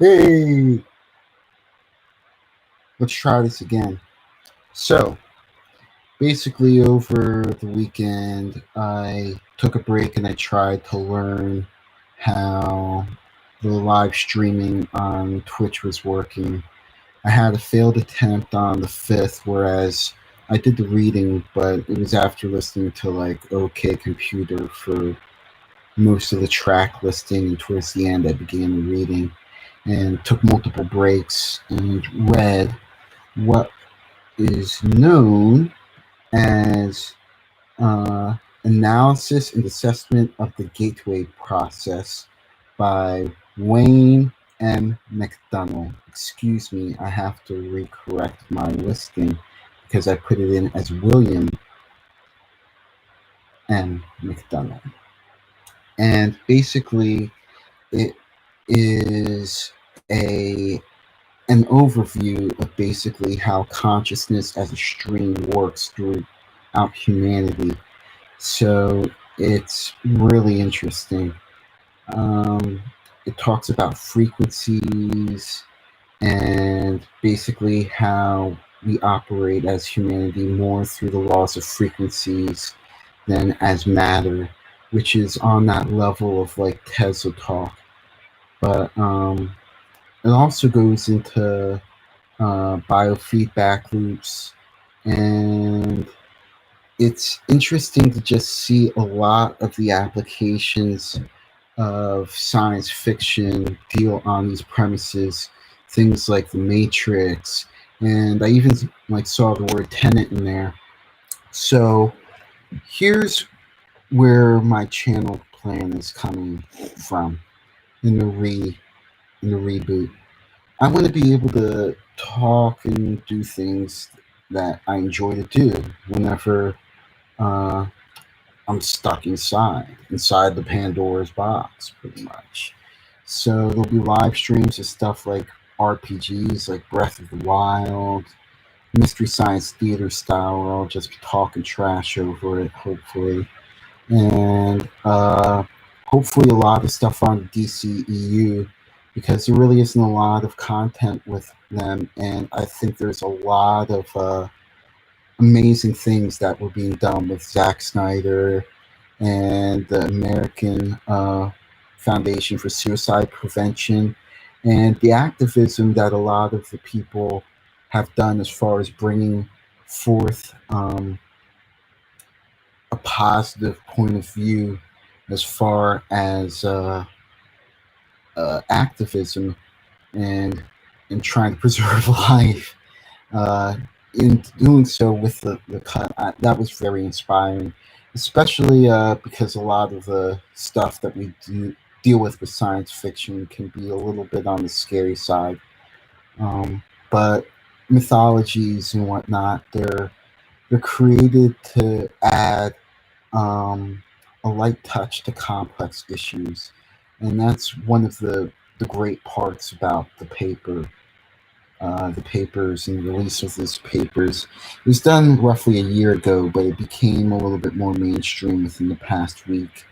Hey, let's try this again. So, basically, over the weekend, I took a break and I tried to learn how the live streaming on Twitch was working. I had a failed attempt on the 5th, whereas I did the reading, but it was after listening to like OK Computer for most of the track listing, and towards the end, I began the reading and took multiple breaks and read what is known as uh, Analysis and Assessment of the Gateway Process by Wayne M. McDonnell. Excuse me, I have to recorrect my listing because I put it in as William M. McDonnell. And basically, it is an overview of basically how consciousness as a stream works throughout humanity. So it's really interesting. It talks about frequencies and basically how we operate as humanity more through the laws of frequencies than as matter, which is on that level of like Tesla talk. But it also goes into biofeedback loops, and it's interesting to just see a lot of the applications of science fiction deal on these premises, things like the Matrix, and I even like saw the word Tenet in there. So here's where my channel plan is coming from in the reboot. I want to be able to talk and do things that I enjoy to do whenever uh, I'm stuck inside the Pandora's box, pretty much. So there'll be live streams of stuff like RPGs, like Breath of the Wild, Mystery Science Theater style, where I'll just be talking trash over it, hopefully. And hopefully a lot of stuff on DCEU, because there really isn't a lot of content with them, and I think there's a lot of amazing things that were being done with Zack Snyder and the American Foundation for Suicide Prevention, and the activism that a lot of the people have done as far as bringing forth a positive point of view as far as activism and trying to preserve life. In doing so with the cut, that was very inspiring, especially because a lot of the stuff that we deal with science fiction can be a little bit on the scary side. But mythologies and whatnot, they're created to add a light touch to complex issues, and that's one of the great parts about the papers and the release of these papers. It was done roughly a year ago, but it became a little bit more mainstream within the past week.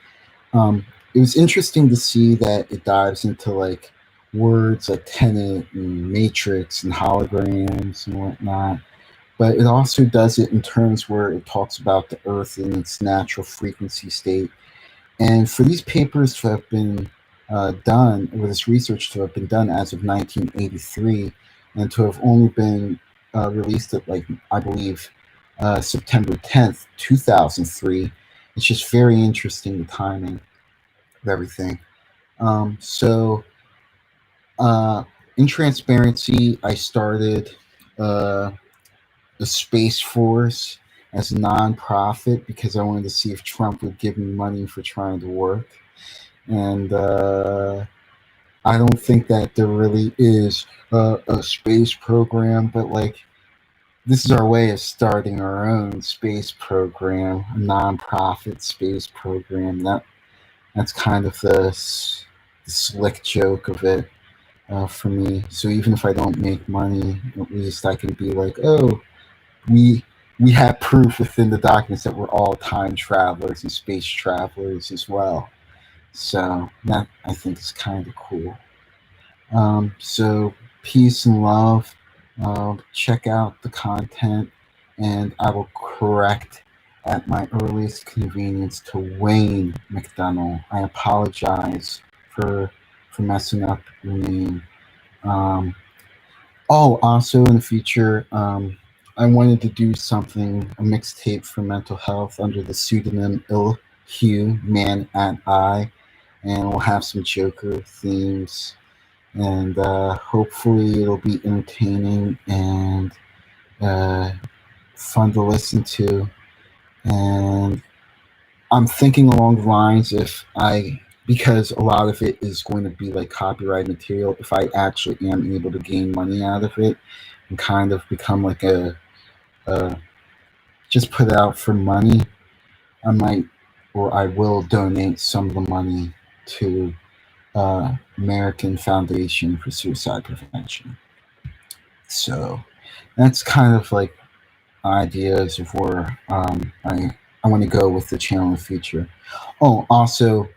It was interesting to see that it dives into like words like tenet and matrix and holograms and whatnot, but it also does it in terms where it talks about the earth in its natural frequency state. And for these papers to have been done, or this research to have been done as of 1983, and to have only been released at, like, I believe, September 10th, 2003, it's just very interesting, the timing of everything. So, in transparency, I started the Space Force as a nonprofit because I wanted to see if Trump would give me money for trying to work. And I don't think that there really is a space program, but like, this is our way of starting our own space program, a nonprofit space program. That's kind of the slick joke of it for me. So even if I don't make money, at least I can be like, oh, we have proof within the documents that we're all time travelers and space travelers as well. So that, I think, is kind of cool. So peace and love. Check out the content, and I will correct at my earliest convenience to WayneM.McDonnell. I apologize for messing up your name. Um, also in the future, I wanted to do something, a mixtape for mental health under the pseudonym Ill Hugh Man at I, and we'll have some Joker themes, and hopefully it'll be entertaining and uh, fun to listen to. And I'm thinking along the lines, if I, because a lot of it is going to be like copyright material, if I actually am able to gain money out of it and kind of become like a just put it out for money, I might, or I will donate some of the money to American Foundation for Suicide Prevention. So that's kind of like ideas of where I want to go with the channel in the future. Oh, also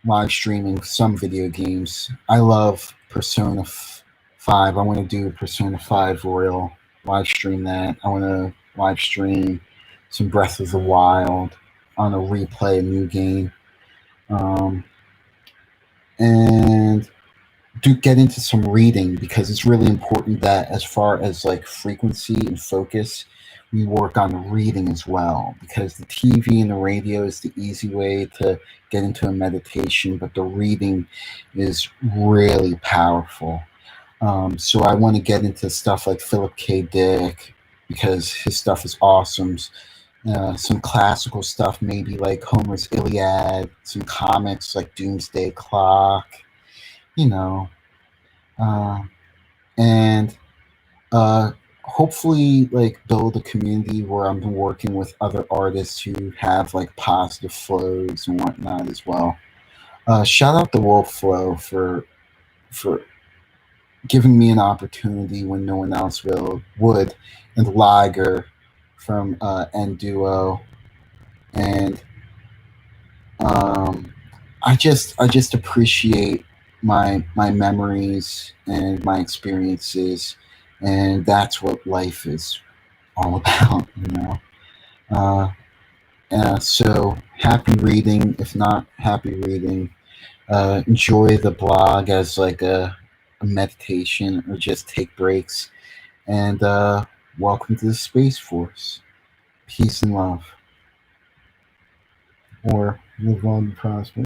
live streaming some video games. I love Persona 5. I want to do Persona 5 Royal, live stream that. I want to live stream some Breath of the Wild on a replay, a new game. And do get into some reading, because it's really important that as far as like frequency and focus, we work on reading as well, because the TV and the radio is the easy way to get into a meditation, but the reading is really powerful. So I want to get into stuff like Philip K. Dick, because his stuff is awesome. Some classical stuff, maybe like Homer's Iliad, some comics like Doomsday Clock, you know, uh, and hopefully like build a community where I'm working with other artists who have like positive flows and whatnot as well. Shout out the Wolf Flow for giving me an opportunity when no one else would, and Liger from N Duo, and I just appreciate my memories and my experiences, and that's what life is all about, you know. Uh, so happy reading. If not happy reading, enjoy the blog as like a meditation, or just take breaks. And welcome to the Space Force. Peace and love, or live long and prosper.